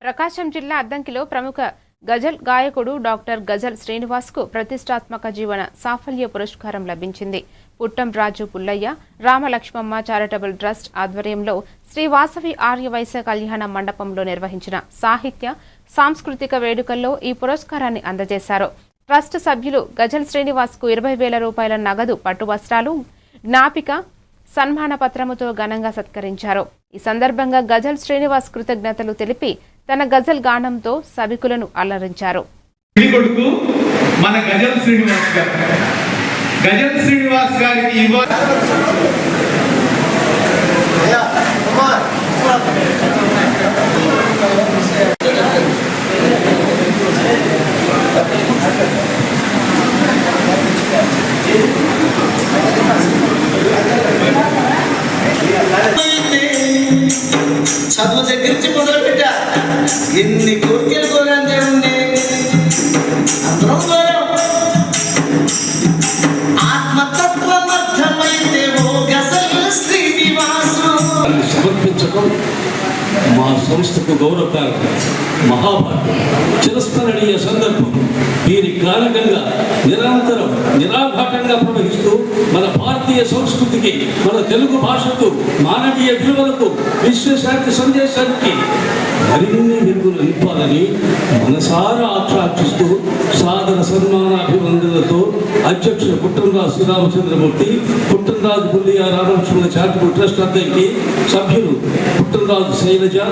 ప్రకాశం జిల్లా అద్దంకిలో ప్రముఖ గజల్ గాయకుడు డాక్టర్ గజల్ శ్రీనివాస్కు ప్రతిష్టాత్మక జీవన సాఫల్య పురస్కారం లభించింది. పుట్టం రాజు పుల్లయ్య రామలక్ష్మమ్మ చారిటబుల్ ట్రస్ట్ ఆధ్వర్యంలో శ్రీ వాసవి ఆర్యవైశ్య కళ్యాణ మండపంలో నిర్వహించిన సాహిత్య సాంస్కృతిక వేడుకల్లో ఈ పురస్కారాన్ని అందజేశారు. ట్రస్ట్ సభ్యులు గజల్ శ్రీనివాస్కు 20,000 రూపాయల నగదు, పట్టు వస్త్రాలు, జ్ఞాపిక సన్మాన పత్రముతో ఘనంగా సత్కరించారు. ఈ సందర్భంగా గజల్ శ్రీనివాస్ కృతజ్ఞతలు తెలిపి తన గజల్ గానంతో సభికులను అలరించారు. మన గజల్ శ్రీనివాస్ గారికి చదువు దగ్గర నుంచి మొదలు పెట్టా ఎన్ని కోరికలు కోరాను దేవుణ్ణి అందరం కోరాం. ఆత్మతత్వం అర్థమైతే ఓ గజల్ శ్రీనివాసు సమర్పించడం మా సంస్థకు గౌరవకారణం. మహాభారతం చిరస్మరణీయ సందర్భం. దీని కారణంగా నిరంతరం నిరాఘాటంగా ప్రవహిస్తూ మన భారతీయ సంస్కృతికి, మన తెలుగు భాషకు, మానవీయ విలువలకు, విశ్వశాంతి సందేశానికి మరిన్ని వెలుగులు నింపాలని మనసారా ఆకాంక్షిస్తూ సాదర సన్మానాభివందనలతో అధ్యక్షుడు పుట్టంరాజు శ్రీరామచంద్రమూర్తి, పుట్టంరాజు పుల్లయ్య రామలక్ష్మణ చారిటబుల్ ట్రస్ట్ అధ్యక్షులు, సభ్యులు పుట్టంరాజు శైలజ,